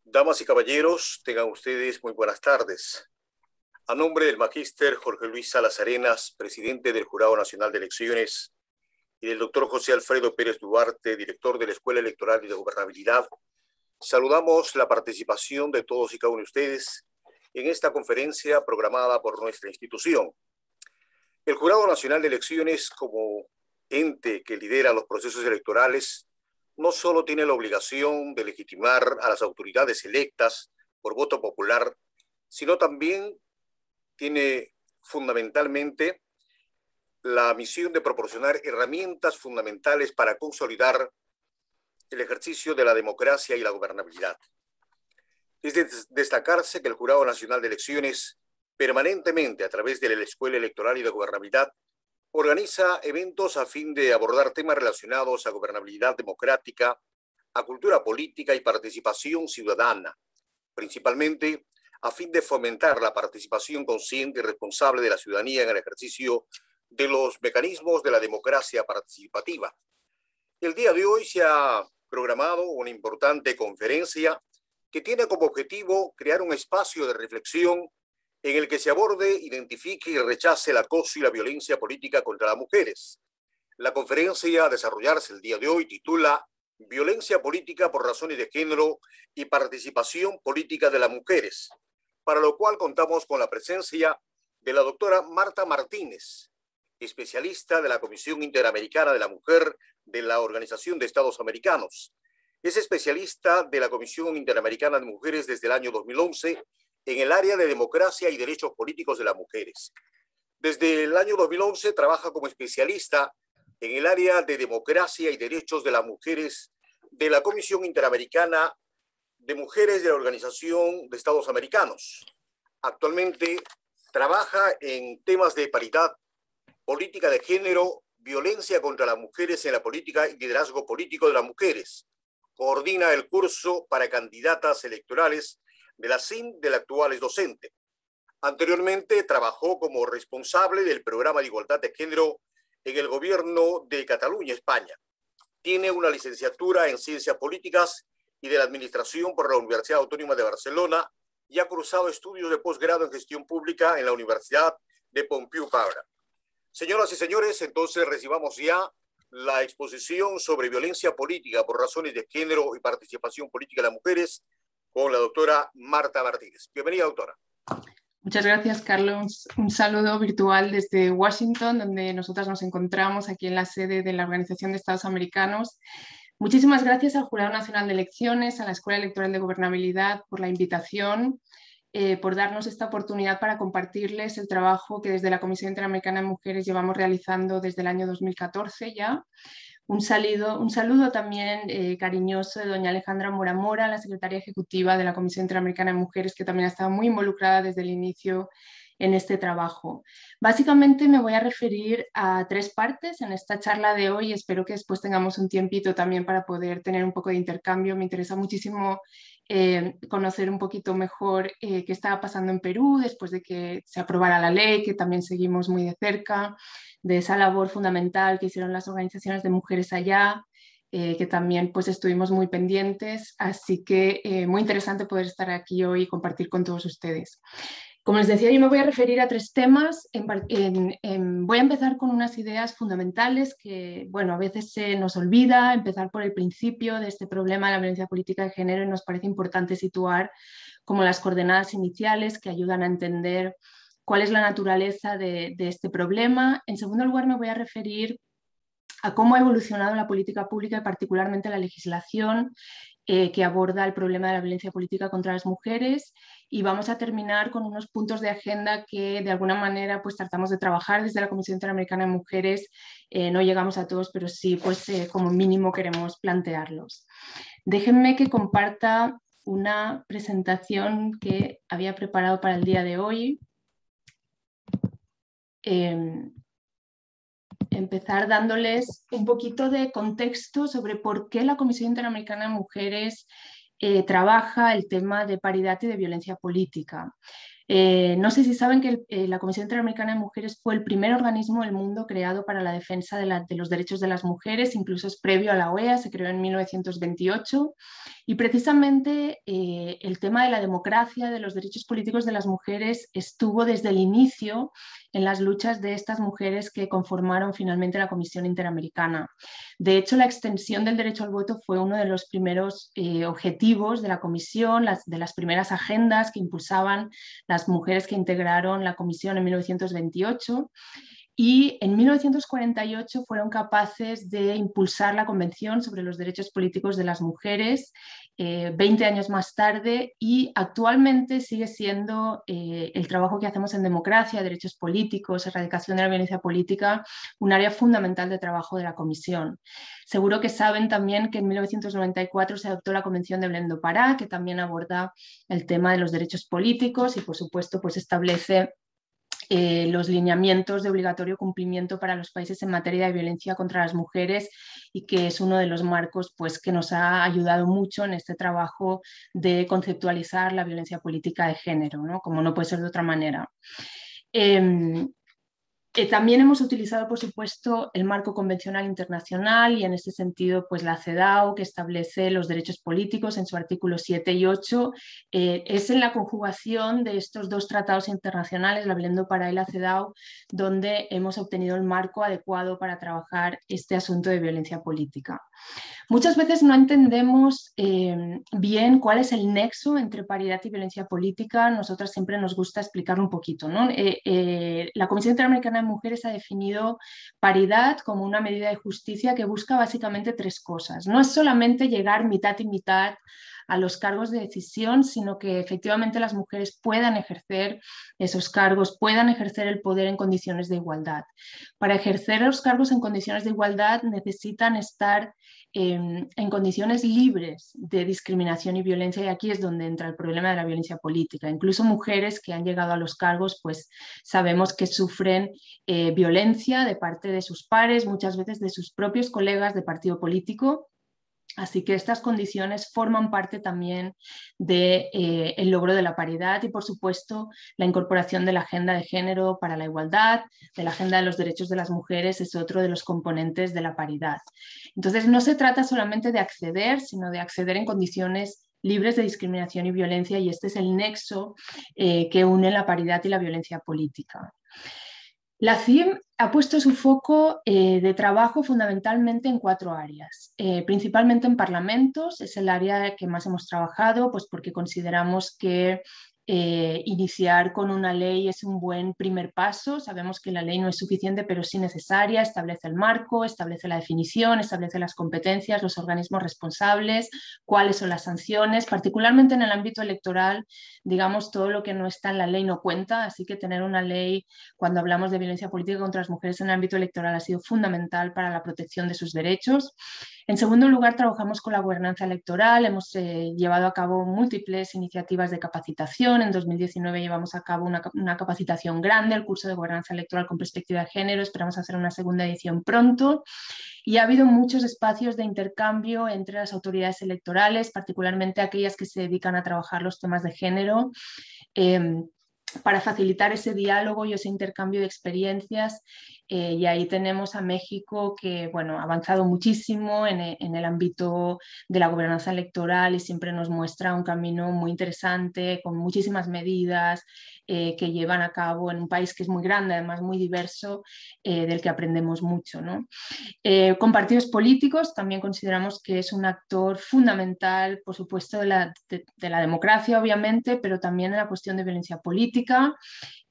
Damas y caballeros, tengan ustedes muy buenas tardes. A nombre del magíster Jorge Luis Salas Arenas, presidente del Jurado Nacional de Elecciones, y del doctor José Alfredo Pérez Duarte, director de la Escuela Electoral y de Gobernabilidad, saludamos la participación de todos y cada uno de ustedes en esta conferencia programada por nuestra institución. El Jurado Nacional de Elecciones, como ente que lidera los procesos electorales, no solo tiene la obligación de legitimar a las autoridades electas por voto popular, sino también tiene fundamentalmente la misión de proporcionar herramientas fundamentales para consolidar el ejercicio de la democracia y la gobernabilidad. Es de destacarse que el Jurado Nacional de Elecciones, permanentemente a través de la Escuela Electoral y de Gobernabilidad, organiza eventos a fin de abordar temas relacionados a gobernabilidad democrática, a cultura política y participación ciudadana, principalmente a fin de fomentar la participación consciente y responsable de la ciudadanía en el ejercicio de los mecanismos de la democracia participativa. El día de hoy se ha programado una importante conferencia que tiene como objetivo crear un espacio de reflexión en el que se aborde, identifique y rechace el acoso y la violencia política contra las mujeres. La conferencia a desarrollarse el día de hoy titula Violencia política por razones de género y participación política de las mujeres, para lo cual contamos con la presencia de la doctora Marta Martínez, especialista de la Comisión Interamericana de la Mujer de la Organización de Estados Americanos. Es especialista de la Comisión Interamericana de Mujeres desde el año 2011 en el área de democracia y derechos políticos de las mujeres. Desde el año 2011 trabaja como especialista en el área de democracia y derechos de las mujeres de la Comisión Interamericana de Mujeres de la Organización de Estados Americanos. Actualmente trabaja en temas de paridad, política de género, violencia contra las mujeres en la política y liderazgo político de las mujeres. Coordina el curso para candidatas electorales de la CIN, de la actual es docente. Anteriormente trabajó como responsable del programa de igualdad de género en el gobierno de Cataluña, España. Tiene una licenciatura en Ciencias Políticas y de la Administración por la Universidad Autónoma de Barcelona y ha cursado estudios de posgrado en Gestión Pública en la Universidad de Pompeu Fabra. Señoras y señores, entonces recibamos ya la exposición sobre violencia política por razones de género y participación política de las mujeres con la doctora Marta Martínez. Bienvenida, doctora. Muchas gracias, Carlos. Un saludo virtual desde Washington, donde nosotras nos encontramos aquí en la sede de la Organización de Estados Americanos. Muchísimas gracias al Jurado Nacional de Elecciones, a la Escuela Electoral de Gobernabilidad por la invitación, por darnos esta oportunidad para compartirles el trabajo que desde la Comisión Interamericana de Mujeres llevamos realizando desde el año 2014 ya. Un saludo también cariñoso de doña Alejandra Mora Mora, la secretaria ejecutiva de la Comisión Interamericana de Mujeres, que también ha estado muy involucrada desde el inicio en este trabajo. Básicamente me voy a referir a tres partes en esta charla de hoy. Espero que después tengamos un tiempito también para poder tener un poco de intercambio. Me interesa muchísimo conocer un poquito mejor qué estaba pasando en Perú después de que se aprobara la ley, que también seguimos muy de cerca, de esa labor fundamental que hicieron las organizaciones de mujeres allá, que también pues estuvimos muy pendientes, así que muy interesante poder estar aquí hoy y compartir con todos ustedes. Como les decía, yo me voy a referir a tres temas. Voy a empezar con unas ideas fundamentales que, bueno, a veces se nos olvida empezar por el principio de este problema de la violencia política de género y nos parece importante situar como las coordenadas iniciales que ayudan a entender cuál es la naturaleza de este problema. En segundo lugar, me voy a referir a cómo ha evolucionado la política pública y particularmente la legislación que aborda el problema de la violencia política contra las mujeres, y vamos a terminar con unos puntos de agenda que de alguna manera pues tratamos de trabajar desde la Comisión Interamericana de Mujeres. No llegamos a todos, pero sí pues como mínimo queremos plantearlos. Déjenme que comparta una presentación que había preparado para el día de hoy. Empezar dándoles un poquito de contexto sobre por qué la Comisión Interamericana de Mujeres trabaja el tema de paridad y de violencia política. No sé si saben que la Comisión Interamericana de Mujeres fue el primer organismo del mundo creado para la defensa de los derechos de las mujeres, incluso es previo a la OEA, se creó en 1928, y precisamente el tema de la democracia, de los derechos políticos de las mujeres estuvo desde el inicio en las luchas de estas mujeres que conformaron finalmente la Comisión Interamericana. De hecho, la extensión del derecho al voto fue uno de los primeros objetivos de la Comisión, de las primeras agendas que impulsaban las mujeres que integraron la Comisión en 1928. Y en 1948 fueron capaces de impulsar la Convención sobre los Derechos Políticos de las Mujeres, 20 años más tarde, y actualmente sigue siendo el trabajo que hacemos en democracia, derechos políticos, erradicación de la violencia política, un área fundamental de trabajo de la Comisión. Seguro que saben también que en 1994 se adoptó la Convención de Belém do Pará, que también aborda el tema de los derechos políticos y, por supuesto, pues establece los lineamientos de obligatorio cumplimiento para los países en materia de violencia contra las mujeres, y que es uno de los marcos pues, que nos ha ayudado mucho en este trabajo de conceptualizar la violencia política de género, ¿no? Como no puede ser de otra manera. También hemos utilizado, por supuesto, el marco convencional internacional, y en este sentido, pues la CEDAW, que establece los derechos políticos en su artículo 7 y 8, es en la conjugación de estos dos tratados internacionales, la Belém do Pará y la CEDAW, donde hemos obtenido el marco adecuado para trabajar este asunto de violencia política. Muchas veces no entendemos bien cuál es el nexo entre paridad y violencia política. Nosotras siempre nos gusta explicarlo un poquito, ¿no? La Comisión Interamericana de Mujeres ha definido paridad como una medida de justicia que busca básicamente tres cosas. No es solamente llegar mitad y mitad a los cargos de decisión, sino que efectivamente las mujeres puedan ejercer esos cargos, puedan ejercer el poder en condiciones de igualdad. Para ejercer los cargos en condiciones de igualdad necesitan estar en condiciones libres de discriminación y violencia, y aquí es donde entra el problema de la violencia política. Incluso mujeres que han llegado a los cargos, pues sabemos que sufren violencia de parte de sus pares, muchas veces de sus propios colegas de partido político. Así que estas condiciones forman parte también del logro de la paridad y, por supuesto, la incorporación de la agenda de género para la igualdad, de la agenda de los derechos de las mujeres, es otro de los componentes de la paridad. Entonces, no se trata solamente de acceder, sino de acceder en condiciones libres de discriminación y violencia, y este es el nexo que une la paridad y la violencia política. La CIM ha puesto su foco de trabajo fundamentalmente en cuatro áreas, principalmente en parlamentos. Es el área que más hemos trabajado, pues porque consideramos que iniciar con una ley es un buen primer paso. Sabemos que la ley no es suficiente, pero sí necesaria. Establece el marco, establece la definición, establece las competencias, los organismos responsables, cuáles son las sanciones. Particularmente en el ámbito electoral, digamos, todo lo que no está en la ley no cuenta, así que tener una ley cuando hablamos de violencia política contra las mujeres en el ámbito electoral ha sido fundamental para la protección de sus derechos. En segundo lugar, trabajamos con la gobernanza electoral. Hemos llevado a cabo múltiples iniciativas de capacitación. En 2019 llevamos a cabo una capacitación grande, el curso de gobernanza electoral con perspectiva de género. Esperamos hacer una segunda edición pronto. Y ha habido muchos espacios de intercambio entre las autoridades electorales, particularmente aquellas que se dedican a trabajar los temas de género, para facilitar ese diálogo y ese intercambio de experiencias. Y ahí tenemos a México, que bueno, ha avanzado muchísimo en el ámbito de la gobernanza electoral y siempre nos muestra un camino muy interesante, con muchísimas medidas que llevan a cabo en un país que es muy grande, además muy diverso, del que aprendemos mucho, ¿no? Con partidos políticos también consideramos que es un actor fundamental, por supuesto, de la democracia, obviamente, pero también en la cuestión de violencia política.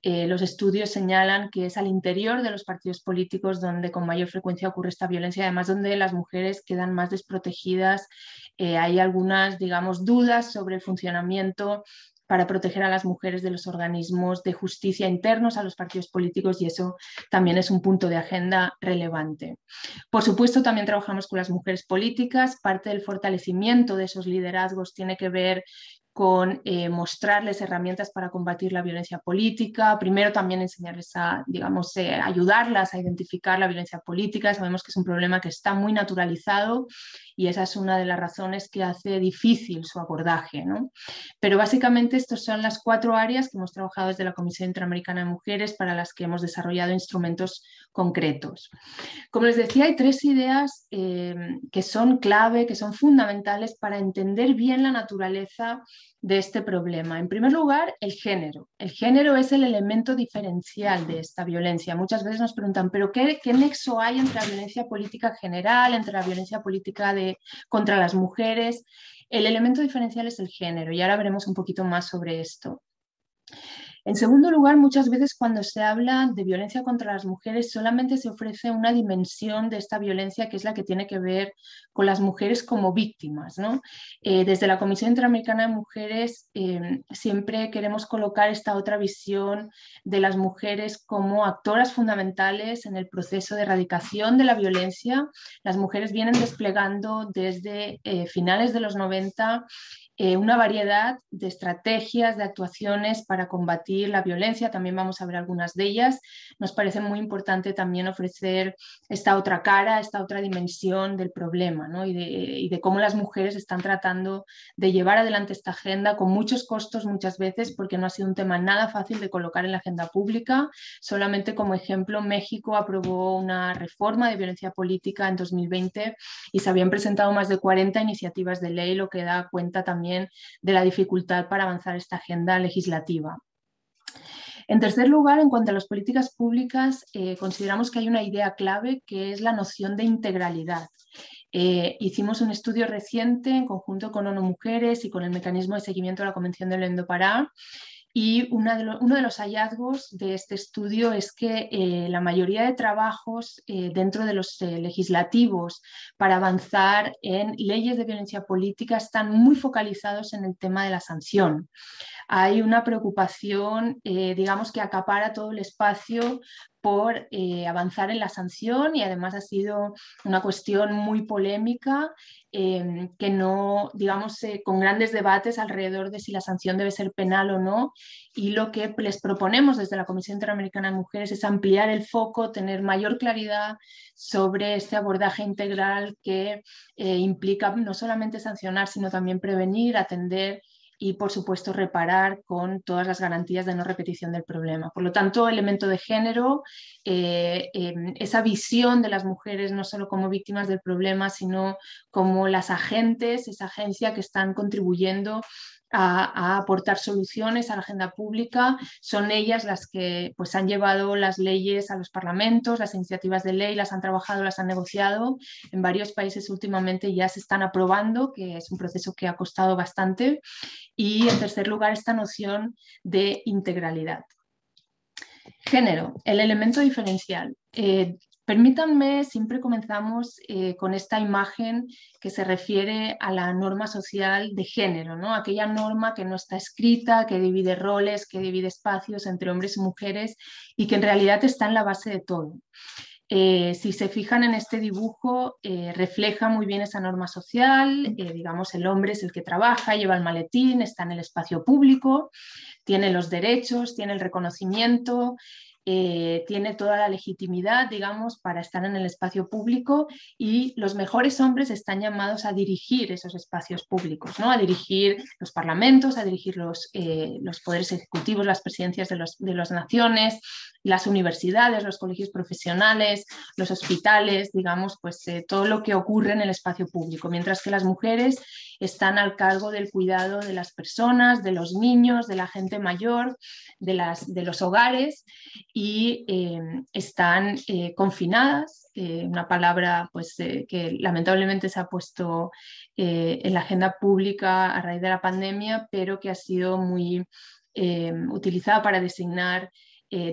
Los estudios señalan que es al interior de los partidos políticos donde con mayor frecuencia ocurre esta violencia, además donde las mujeres quedan más desprotegidas. Hay algunas, digamos, dudas sobre el funcionamiento para proteger a las mujeres de los organismos de justicia internos a los partidos políticos, y eso también es un punto de agenda relevante. Por supuesto, también trabajamos con las mujeres políticas. Parte del fortalecimiento de esos liderazgos tiene que ver con mostrarles herramientas para combatir la violencia política, primero también enseñarles a, digamos, ayudarlas a identificar la violencia política. Sabemos que es un problema que está muy naturalizado y esa es una de las razones que hace difícil su abordaje, ¿no? Pero básicamente estas son las 4 áreas que hemos trabajado desde la Comisión Interamericana de Mujeres para las que hemos desarrollado instrumentos concretos. Como les decía, hay 3 ideas que son clave, que son fundamentales para entender bien la naturaleza de este problema. En primer lugar, el género. El género es el elemento diferencial de esta violencia. Muchas veces nos preguntan, ¿pero qué nexo hay entre la violencia política general, entre la violencia política contra las mujeres? El elemento diferencial es el género y ahora veremos un poquito más sobre esto. En segundo lugar, muchas veces cuando se habla de violencia contra las mujeres solamente se ofrece una dimensión de esta violencia que es la que tiene que ver con las mujeres como víctimas, ¿no? Desde la Comisión Interamericana de Mujeres siempre queremos colocar esta otra visión de las mujeres como actoras fundamentales en el proceso de erradicación de la violencia. Las mujeres vienen desplegando desde finales de los 90 una variedad de estrategias, de actuaciones para combatir la violencia. También vamos a ver algunas de ellas. Nos parece muy importante también ofrecer esta otra cara, esta otra dimensión del problema, ¿no? y de cómo las mujeres están tratando de llevar adelante esta agenda con muchos costos muchas veces, porque no ha sido un tema nada fácil de colocar en la agenda pública. Solamente como ejemplo, México aprobó una reforma de violencia política en 2020 y se habían presentado más de 40 iniciativas de ley, lo que da cuenta también de la dificultad para avanzar esta agenda legislativa. En tercer lugar, en cuanto a las políticas públicas, consideramos que hay una idea clave que es la noción de integralidad. Hicimos un estudio reciente en conjunto con ONU Mujeres y con el Mecanismo de Seguimiento de la Convención de Belém do Pará. Y uno de los hallazgos de este estudio es que la mayoría de trabajos dentro de los legislativos para avanzar en leyes de violencia política están muy focalizados en el tema de la sanción. Hay una preocupación, digamos, que acapara todo el espacio por avanzar en la sanción, y además ha sido una cuestión muy polémica que no, digamos, con grandes debates alrededor de si la sanción debe ser penal o no, y lo que les proponemos desde la Comisión Interamericana de Mujeres es ampliar el foco, tener mayor claridad sobre este abordaje integral que implica no solamente sancionar, sino también prevenir, atender y, por supuesto, reparar con todas las garantías de no repetición del problema. Por lo tanto, elemento de género, esa visión de las mujeres no solo como víctimas del problema, sino como las agentes, esa agencia que están contribuyendo a aportar soluciones a la agenda pública. Son ellas las que pues, han llevado las leyes a los parlamentos, las iniciativas de ley, las han trabajado, las han negociado. En varios países últimamente ya se están aprobando, que es un proceso que ha costado bastante. Y en tercer lugar, esta noción de integralidad. Género, el elemento diferencial. Permítanme, siempre comenzamos con esta imagen que se refiere a la norma social de género, ¿no? Aquella norma que no está escrita, que divide roles, que divide espacios entre hombres y mujeres y que en realidad está en la base de todo. Si se fijan en este dibujo, refleja muy bien esa norma social. Digamos, el hombre es el que trabaja, lleva el maletín, está en el espacio público, tiene los derechos, tiene el reconocimiento, tiene toda la legitimidad, digamos, para estar en el espacio público, y los mejores hombres están llamados a dirigir esos espacios públicos, ¿no? A dirigir los parlamentos, a dirigir los poderes ejecutivos, las presidencias de las naciones, las universidades, los colegios profesionales, los hospitales, digamos, pues todo lo que ocurre en el espacio público, mientras que las mujeres están al cargo del cuidado de las personas, de los niños, de la gente mayor, de los hogares, y están confinadas, una palabra pues, que lamentablemente se ha puesto en la agenda pública a raíz de la pandemia, pero que ha sido muy utilizada para designar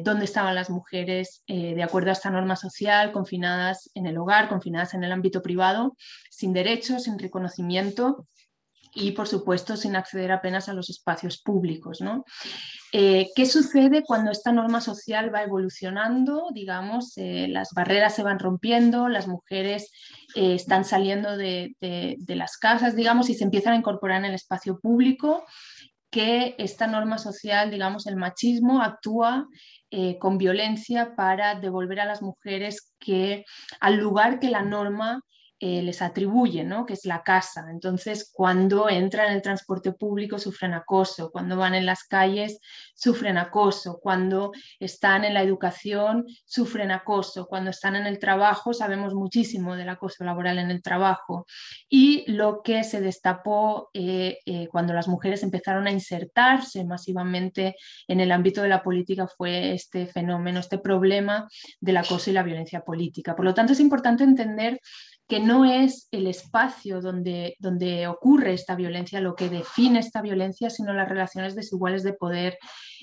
dónde estaban las mujeres de acuerdo a esta norma social, confinadas en el hogar, confinadas en el ámbito privado, sin derechos, sin reconocimiento y, por supuesto, sin acceder apenas a los espacios públicos, ¿no? ¿Qué sucede cuando esta norma social va evolucionando? Digamos, las barreras se van rompiendo, las mujeres están saliendo de las casas, digamos, y se empiezan a incorporar en el espacio público, que esta norma social, digamos, el machismo actúa con violencia para devolver a las mujeres al lugar que la norma les atribuye, ¿no? Que es la casa. Entonces, cuando entran en el transporte público sufren acoso, cuando van en las calles sufren acoso, cuando están en la educación sufren acoso, cuando están en el trabajo sabemos muchísimo del acoso laboral en el trabajo. Y lo que se destapó cuando las mujeres empezaron a insertarse masivamente en el ámbito de la política fue este fenómeno, este problema del acoso y la violencia política. Por lo tanto, es importante entender que no es el espacio donde ocurre esta violencia lo que define esta violencia, sino las relaciones desiguales de poder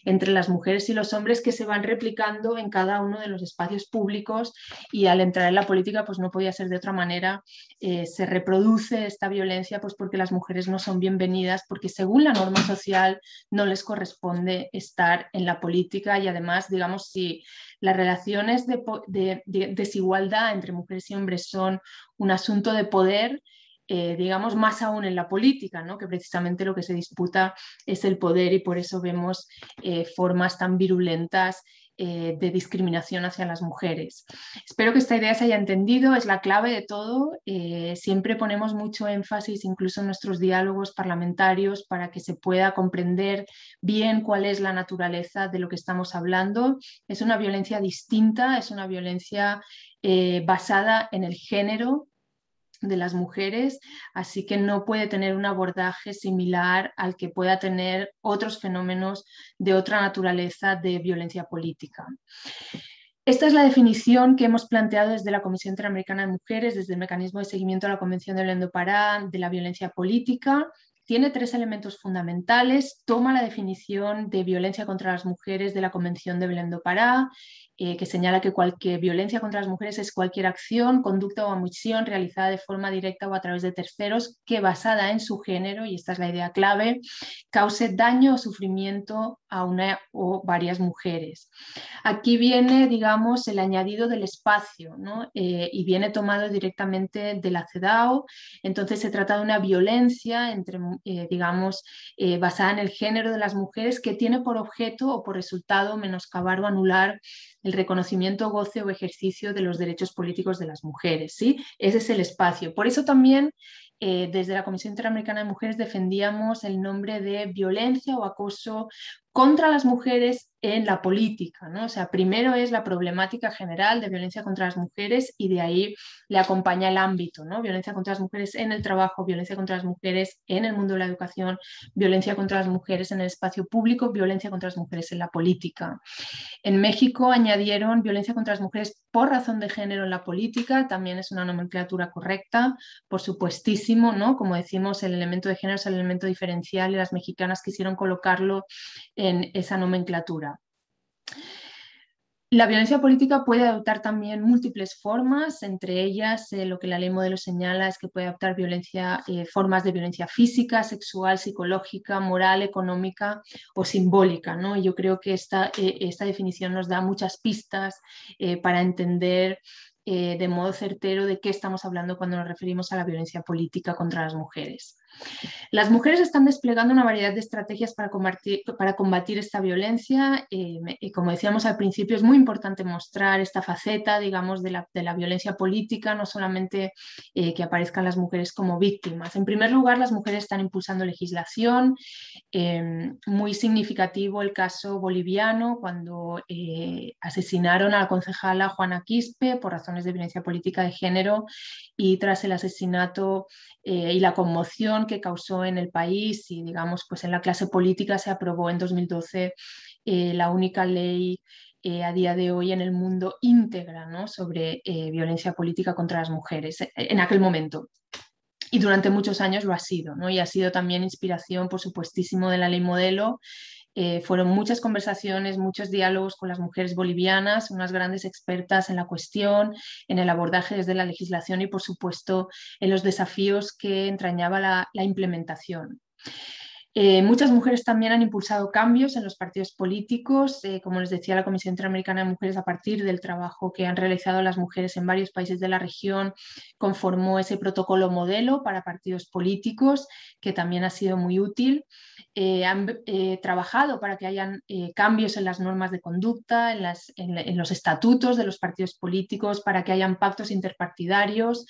entre las mujeres y los hombres que se van replicando en cada uno de los espacios públicos, y al entrar en la política pues no podía ser de otra manera. Se reproduce esta violencia pues porque las mujeres no son bienvenidas, porque según la norma social no les corresponde estar en la política, y además, digamos, si las relaciones de desigualdad entre mujeres y hombres son un asunto de poder, digamos, más aún en la política, ¿no? Que precisamente lo que se disputa es el poder, y por eso vemos formas tan virulentas de discriminación hacia las mujeres. Espero que esta idea se haya entendido, es la clave de todo. Siempre ponemos mucho énfasis, incluso en nuestros diálogos parlamentarios, para que se pueda comprender bien cuál es la naturaleza de lo que estamos hablando. Es una violencia distinta, es una violencia basada en el género de las mujeres, así que no puede tener un abordaje similar al que pueda tener otros fenómenos de otra naturaleza de violencia política. Esta es la definición que hemos planteado desde la Comisión Interamericana de Mujeres, desde el mecanismo de seguimiento a la Convención de Belén do Pará de la violencia política. Tiene 3 elementos fundamentales. Toma la definición de violencia contra las mujeres de la Convención de Belén do Pará, que señala que cualquier violencia contra las mujeres es cualquier acción, conducta o omisión realizada de forma directa o a través de terceros que, basada en su género, y esta es la idea clave, cause daño o sufrimiento a una o varias mujeres. Aquí viene, digamos, el añadido del espacio, ¿no? Y viene tomado directamente de la CEDAW. Entonces se trata de una violencia digamos, basada en el género de las mujeres, que tiene por objeto o por resultado menoscabar o anular el reconocimiento, goce o ejercicio de los derechos políticos de las mujeres, ¿sí? Ese es el espacio. Por eso también desde la Comisión Interamericana de Mujeres defendíamos el nombre de violencia o acoso contra las mujeres en la política, ¿no? O sea, primero es la problemática general de violencia contra las mujeres, y de ahí le acompaña el ámbito, ¿no? Violencia contra las mujeres en el trabajo, violencia contra las mujeres en el mundo de la educación, violencia contra las mujeres en el espacio público, violencia contra las mujeres en la política. En México añadieron violencia contra las mujeres por razón de género en la política, también es una nomenclatura correcta, por supuestísimo, ¿no? Como decimos, el elemento de género es el elemento diferencial, y las mexicanas quisieron colocarlo en esa nomenclatura. La violencia política puede adoptar también múltiples formas, entre ellas lo que la ley modelo señala es que puede adoptar formas de violencia física, sexual, psicológica, moral, económica o simbólica, ¿no? Y yo creo que esta definición nos da muchas pistas para entender de modo certero de qué estamos hablando cuando nos referimos a la violencia política contra las mujeres. Las mujeres están desplegando una variedad de estrategias para combatir esta violencia. Como decíamos al principio, es muy importante mostrar esta faceta, digamos, de la violencia política, no solamente que aparezcan las mujeres como víctimas. En primer lugar, las mujeres están impulsando legislación. Muy significativo el caso boliviano, cuando asesinaron a la concejala Juana Quispe por razones de violencia política de género, y tras el asesinato y la conmoción que causó en el país y, digamos, pues en la clase política, se aprobó en 2012 la única ley a día de hoy en el mundo íntegra, ¿no? Sobre violencia política contra las mujeres en aquel momento. Y durante muchos años lo ha sido, ¿no? Y ha sido también inspiración, por supuestísimo, de la ley modelo. Fueron muchas conversaciones, muchos diálogos con las mujeres bolivianas, unas grandes expertas en la cuestión, en el abordaje desde la legislación y, por supuesto, en los desafíos que entrañaba la implementación. Muchas mujeres también han impulsado cambios en los partidos políticos, como les decía la Comisión Interamericana de Mujeres, a partir del trabajo que han realizado las mujeres en varios países de la región, conformó ese protocolo modelo para partidos políticos, que también ha sido muy útil. Han trabajado para que hayan cambios en las normas de conducta, en los estatutos de los partidos políticos, para que hayan pactos interpartidarios.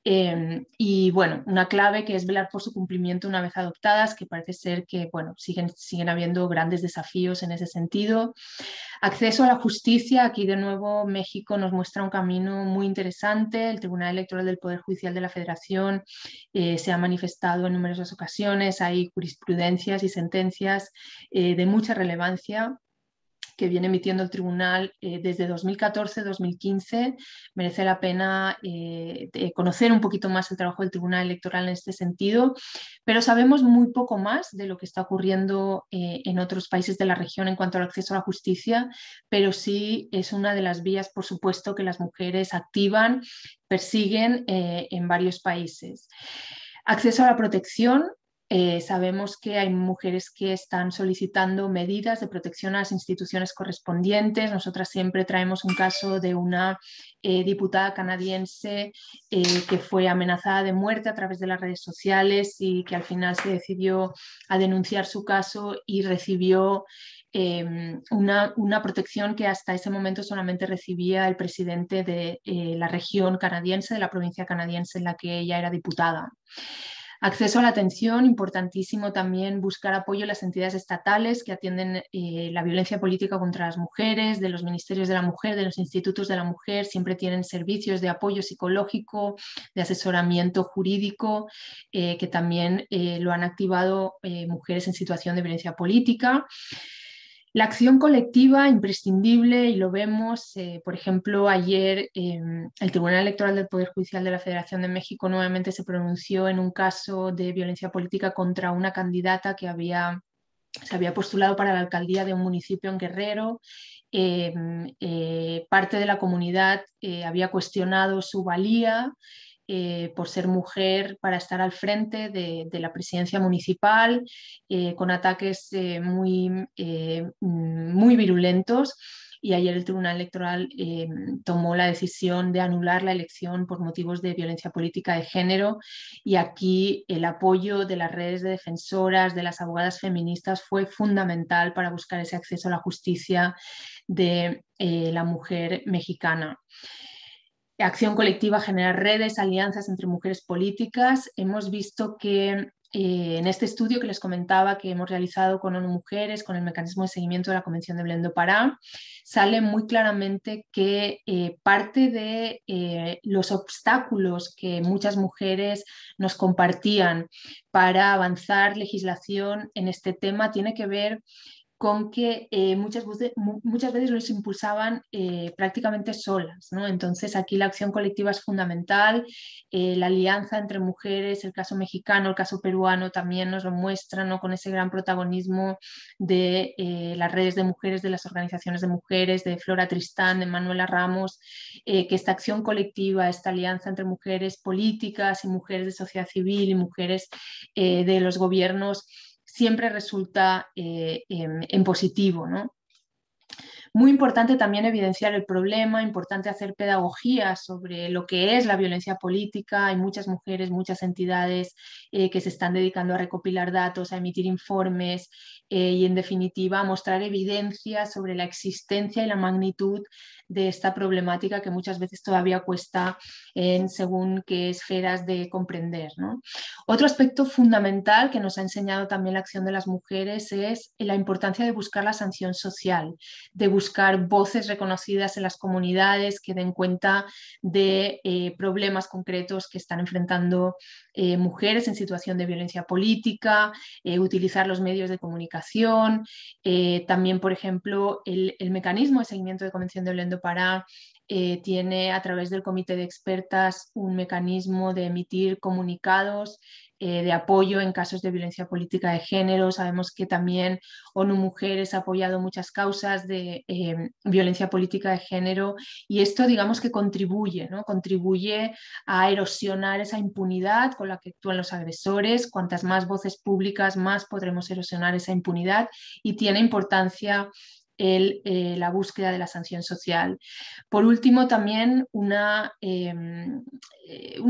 Y bueno, una clave que es velar por su cumplimiento una vez adoptadas, que parece ser que bueno, siguen habiendo grandes desafíos en ese sentido. Acceso a la justicia, aquí de nuevo México nos muestra un camino muy interesante. El Tribunal Electoral del Poder Judicial de la Federación se ha manifestado en numerosas ocasiones, hay jurisprudencias y sentencias de mucha relevancia que viene emitiendo el tribunal desde 2014-2015. Merece la pena conocer un poquito más el trabajo del Tribunal Electoral en este sentido, pero sabemos muy poco más de lo que está ocurriendo en otros países de la región en cuanto al acceso a la justicia, pero sí es una de las vías, por supuesto, que las mujeres activan, persiguen en varios países. Acceso a la protección. Sabemos que hay mujeres que están solicitando medidas de protección a las instituciones correspondientes. Nosotras siempre traemos un caso de una diputada canadiense que fue amenazada de muerte a través de las redes sociales y que al final se decidió a denunciar su caso y recibió una protección que hasta ese momento solamente recibía el presidente de la región canadiense, de la provincia canadiense en la que ella era diputada. Acceso a la atención, importantísimo también buscar apoyo en las entidades estatales que atienden la violencia política contra las mujeres, de los ministerios de la mujer, de los institutos de la mujer, siempre tienen servicios de apoyo psicológico, de asesoramiento jurídico, que también lo han activado mujeres en situación de violencia política. La acción colectiva, imprescindible, y lo vemos, por ejemplo, ayer el Tribunal Electoral del Poder Judicial de la Federación de México nuevamente se pronunció en un caso de violencia política contra una candidata que se había postulado para la alcaldía de un municipio en Guerrero. Parte de la comunidad había cuestionado su valía por ser mujer para estar al frente de la presidencia municipal, con ataques muy virulentos. Y ayer el Tribunal Electoral tomó la decisión de anular la elección por motivos de violencia política de género, y aquí el apoyo de las redes de defensoras, de las abogadas feministas, fue fundamental para buscar ese acceso a la justicia de la mujer mexicana. Acción colectiva, generar redes, alianzas entre mujeres políticas. Hemos visto que en este estudio que les comentaba que hemos realizado con ONU Mujeres, con el mecanismo de seguimiento de la Convención de Belém do Pará, sale muy claramente que parte de los obstáculos que muchas mujeres nos compartían para avanzar legislación en este tema tiene que ver con que muchas veces los impulsaban prácticamente solas, ¿no? Entonces aquí la acción colectiva es fundamental, la alianza entre mujeres, el caso mexicano, el caso peruano también nos lo muestran, ¿no? Con ese gran protagonismo de las redes de mujeres, de las organizaciones de mujeres, de Flora Tristán, de Manuela Ramos, que esta acción colectiva, esta alianza entre mujeres políticas y mujeres de sociedad civil y mujeres de los gobiernos siempre resulta en positivo, ¿no? Muy importante también evidenciar el problema, importante hacer pedagogía sobre lo que es la violencia política. Hay muchas mujeres, muchas entidades que se están dedicando a recopilar datos, a emitir informes y en definitiva a mostrar evidencia sobre la existencia y la magnitud de esta problemática que muchas veces todavía cuesta en según qué esferas de comprender, ¿no? Otro aspecto fundamental que nos ha enseñado también la acción de las mujeres es la importancia de buscar la sanción social, de buscar voces reconocidas en las comunidades que den cuenta de problemas concretos que están enfrentando mujeres en situación de violencia política, utilizar los medios de comunicación, también, por ejemplo, el mecanismo de seguimiento de Convención de Belém do Pará tiene a través del comité de expertas un mecanismo de emitir comunicados de apoyo en casos de violencia política de género. Sabemos que también ONU Mujeres ha apoyado muchas causas de violencia política de género, y esto, digamos, que contribuye, ¿no? Contribuye a erosionar esa impunidad con la que actúan los agresores. Cuantas más voces públicas, más podremos erosionar esa impunidad, y tiene importancia la búsqueda de la sanción social. Por último, también una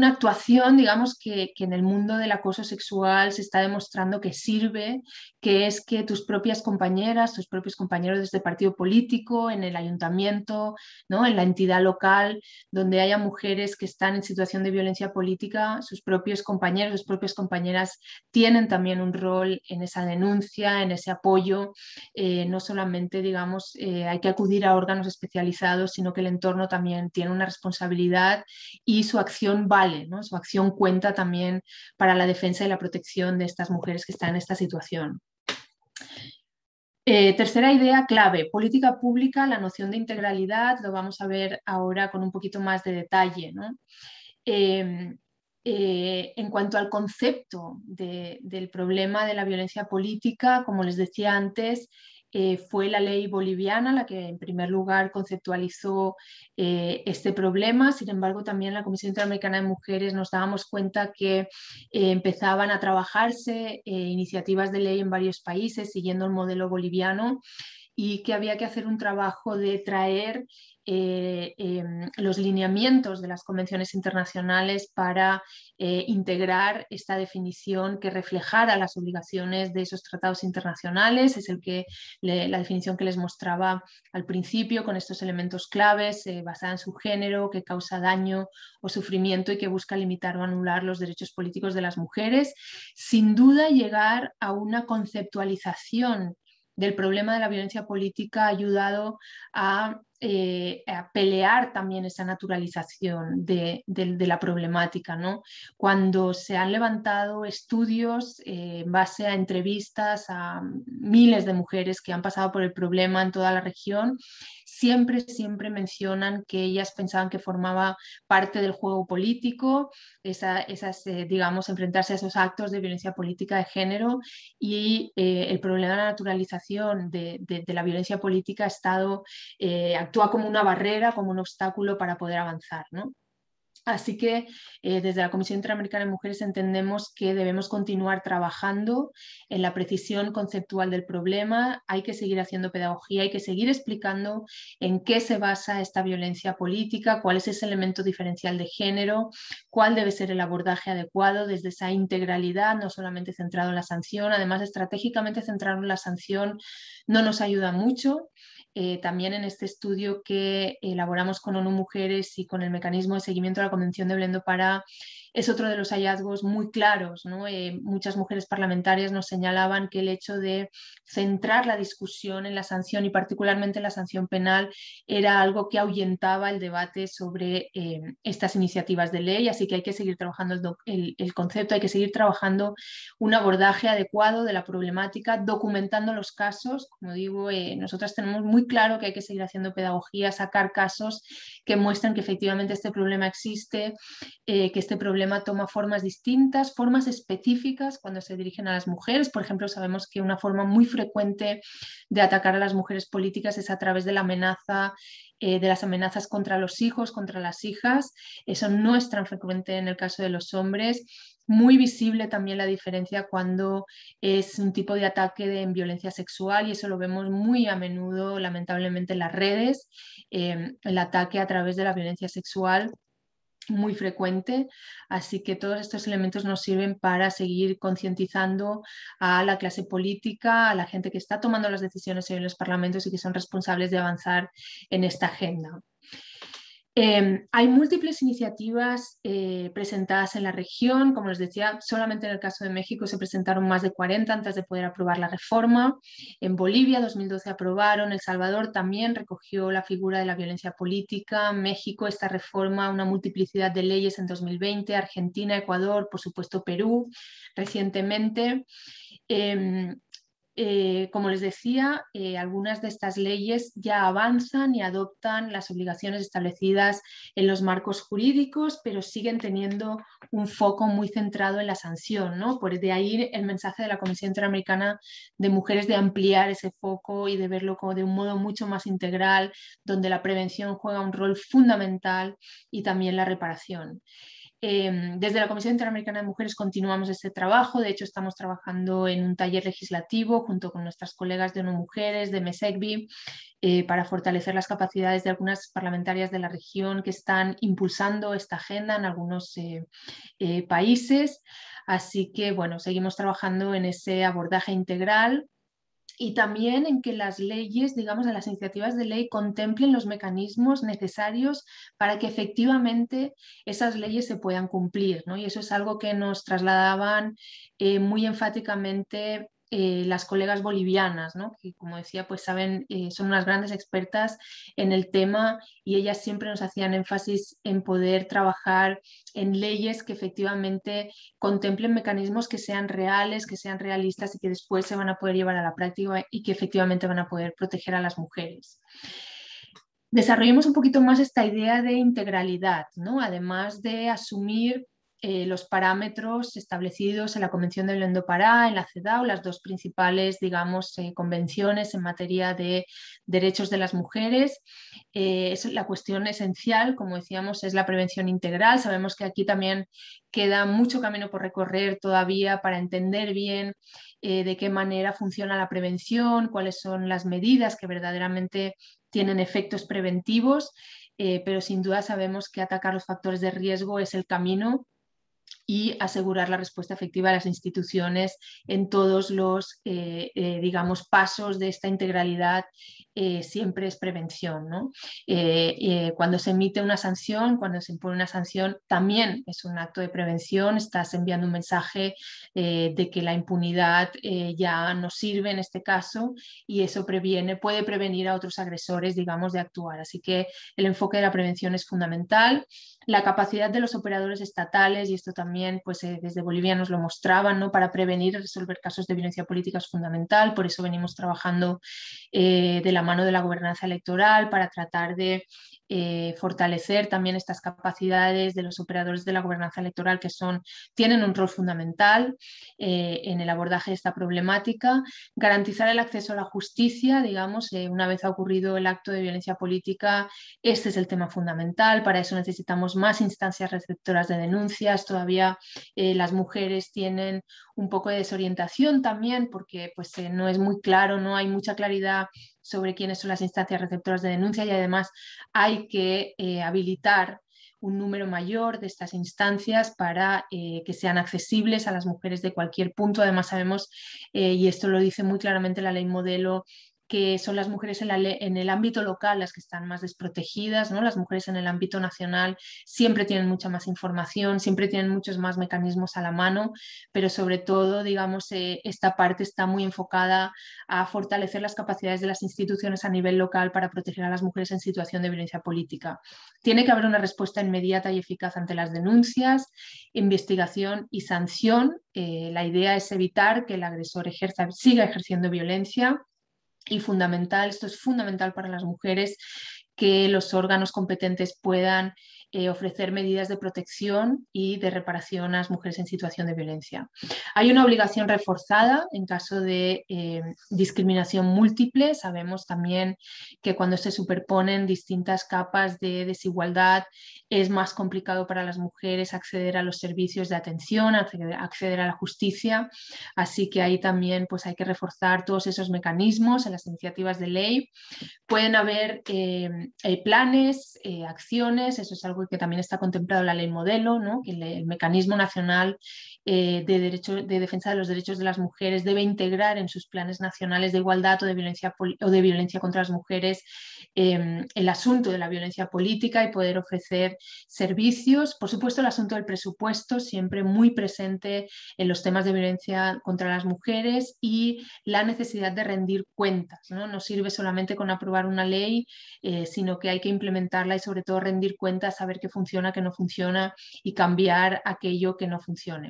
actuación, digamos, que en el mundo del acoso sexual se está demostrando que sirve, que es que tus propias compañeras, tus propios compañeros de este partido político, en el ayuntamiento, ¿no?, en la entidad local, donde haya mujeres que están en situación de violencia política, sus propios compañeros, sus propias compañeras tienen también un rol en esa denuncia, en ese apoyo. No solamente, digamos, hay que acudir a órganos especializados, sino que el entorno también tiene una responsabilidad, y su acción vale, ¿no? Su acción cuenta también para la defensa y la protección de estas mujeres que están en esta situación. Tercera idea clave, política pública, la noción de integralidad, lo vamos a ver ahora con un poquito más de detalle, ¿no? En cuanto al concepto del problema de la violencia política, como les decía antes, fue la ley boliviana la que en primer lugar conceptualizó este problema. Sin embargo, también la Comisión Interamericana de Mujeres nos dábamos cuenta que empezaban a trabajarse iniciativas de ley en varios países siguiendo el modelo boliviano, y que había que hacer un trabajo de traer los lineamientos de las convenciones internacionales para integrar esta definición que reflejara las obligaciones de esos tratados internacionales. Es la definición que les mostraba al principio, con estos elementos claves, basada en su género, que causa daño o sufrimiento y que busca limitar o anular los derechos políticos de las mujeres. Sin duda, llegar a una conceptualización del problema de la violencia política ha ayudado a pelear también esa naturalización de la problemática, ¿no? Cuando se han levantado estudios en base a entrevistas a miles de mujeres que han pasado por el problema en toda la región, siempre mencionan que ellas pensaban que formaba parte del juego político, digamos, enfrentarse a esos actos de violencia política de género, y el problema de la naturalización de la violencia política ha estado actúa como una barrera, como un obstáculo para poder avanzar, ¿no? Así que desde la Comisión Interamericana de Mujeres entendemos que debemos continuar trabajando en la precisión conceptual del problema. Hay que seguir haciendo pedagogía, hay que seguir explicando en qué se basa esta violencia política, cuál es ese elemento diferencial de género, cuál debe ser el abordaje adecuado desde esa integralidad, no solamente centrado en la sanción. Además, estratégicamente centrado en la sanción no nos ayuda mucho. También en este estudio que elaboramos con ONU Mujeres y con el mecanismo de seguimiento de la Convención de Belém do Pará, es otro de los hallazgos muy claros, ¿no? Muchas mujeres parlamentarias nos señalaban que el hecho de centrar la discusión en la sanción, y particularmente en la sanción penal, era algo que ahuyentaba el debate sobre estas iniciativas de ley. Así que hay que seguir trabajando el concepto, hay que seguir trabajando un abordaje adecuado de la problemática, documentando los casos. Como digo, nosotras tenemos muy claro que hay que seguir haciendo pedagogía, sacar casos que muestran que efectivamente este problema existe, que este problema toma formas distintas, formas específicas cuando se dirigen a las mujeres. Por ejemplo, sabemos que una forma muy frecuente de atacar a las mujeres políticas es a través de la amenaza, de las amenazas contra los hijos, contra las hijas. Eso no es tan frecuente en el caso de los hombres. Muy visible también la diferencia cuando es un tipo de ataque en violencia sexual, y eso lo vemos muy a menudo, lamentablemente, en las redes, el ataque a través de la violencia sexual, muy frecuente. Así que todos estos elementos nos sirven para seguir concientizando a la clase política, a la gente que está tomando las decisiones en los parlamentos y que son responsables de avanzar en esta agenda. Hay múltiples iniciativas presentadas en la región. Como les decía, solamente en el caso de México se presentaron más de 40 antes de poder aprobar la reforma. En Bolivia, 2012 aprobaron. El Salvador también recogió la figura de la violencia política. México, esta reforma, una multiplicidad de leyes en 2020. Argentina, Ecuador, por supuesto Perú, recientemente. Como les decía, algunas de estas leyes ya avanzan y adoptan las obligaciones establecidas en los marcos jurídicos, pero siguen teniendo un foco muy centrado en la sanción, ¿no? Por de ahí el mensaje de la Comisión Interamericana de Mujeres de ampliar ese foco y de verlo como de un modo mucho más integral, donde la prevención juega un rol fundamental y también la reparación. Desde la Comisión Interamericana de Mujeres continuamos este trabajo. De hecho, estamos trabajando en un taller legislativo junto con nuestras colegas de ONU Mujeres, de MESECBI, para fortalecer las capacidades de algunas parlamentarias de la región que están impulsando esta agenda en algunos países. Así que, bueno, seguimos trabajando en ese abordaje integral y también en que las leyes, digamos, en las iniciativas de ley contemplen los mecanismos necesarios para que efectivamente esas leyes se puedan cumplir, ¿no? Y eso es algo que nos trasladaban muy enfáticamente las colegas bolivianas, ¿no? Que como decía, pues saben, son unas grandes expertas en el tema y ellas siempre nos hacían énfasis en poder trabajar en leyes que efectivamente contemplen mecanismos que sean reales, que sean realistas y que después se van a poder llevar a la práctica y que efectivamente van a poder proteger a las mujeres. Desarrollemos un poquito más esta idea de integralidad, ¿no? Además de asumir los parámetros establecidos en la Convención de Belém do Pará, en la CEDAW, las dos principales, digamos, convenciones en materia de derechos de las mujeres. Es la cuestión esencial, como decíamos, es la prevención integral. Sabemos que aquí también queda mucho camino por recorrer todavía para entender bien de qué manera funciona la prevención, cuáles son las medidas que verdaderamente tienen efectos preventivos, pero sin duda sabemos que atacar los factores de riesgo es el camino y asegurar la respuesta efectiva de las instituciones en todos los, digamos, pasos de esta integralidad siempre es prevención, ¿no? Cuando se emite una sanción, cuando se impone una sanción, también es un acto de prevención, estás enviando un mensaje de que la impunidad ya no sirve en este caso y eso puede prevenir a otros agresores, digamos, de actuar. Así que el enfoque de la prevención es fundamental. La capacidad de los operadores estatales, y esto también pues, desde Bolivia nos lo mostraban, ¿no? Para prevenir y resolver casos de violencia política es fundamental, por eso venimos trabajando de la mano de la gobernanza electoral para tratar de fortalecer también estas capacidades de los operadores de la gobernanza electoral que tienen un rol fundamental en el abordaje de esta problemática, garantizar el acceso a la justicia, digamos, una vez ha ocurrido el acto de violencia política, este es el tema fundamental, para eso necesitamos más instancias receptoras de denuncias, todavía las mujeres tienen un poco de desorientación también porque pues, no es muy claro, no hay mucha claridad sobre quiénes son las instancias receptoras de denuncia y además hay que habilitar un número mayor de estas instancias para que sean accesibles a las mujeres de cualquier punto. Además sabemos, y esto lo dice muy claramente la ley modelo, que son las mujeres en el ámbito local las que están más desprotegidas, ¿no? Las mujeres en el ámbito nacional siempre tienen mucha más información, siempre tienen muchos más mecanismos a la mano, pero sobre todo, digamos, esta parte está muy enfocada a fortalecer las capacidades de las instituciones a nivel local para proteger a las mujeres en situación de violencia política. Tiene que haber una respuesta inmediata y eficaz ante las denuncias, investigación y sanción. La idea es evitar que el agresor siga ejerciendo violencia. Y esto es fundamental para las mujeres, que los órganos competentes puedan ofrecer medidas de protección y de reparación a las mujeres en situación de violencia. Hay una obligación reforzada en caso de discriminación múltiple. Sabemos también que cuando se superponen distintas capas de desigualdad es más complicado para las mujeres acceder a los servicios de atención, acceder a la justicia. Así que ahí también pues, hay que reforzar todos esos mecanismos en las iniciativas de ley. Pueden haber planes, acciones, eso es algo que también está contemplado en la ley modelo, ¿no? Que el Mecanismo Nacional de Defensa de los Derechos de las Mujeres debe integrar en sus planes nacionales de igualdad o de violencia contra las mujeres el asunto de la violencia política y poder ofrecer servicios. Por supuesto, el asunto del presupuesto, siempre muy presente en los temas de violencia contra las mujeres, y la necesidad de rendir cuentas, ¿no? No sirve solamente con aprobar una ley, sino que hay que implementarla y sobre todo rendir cuentas, saber qué funciona, qué no funciona y cambiar aquello que no funcione.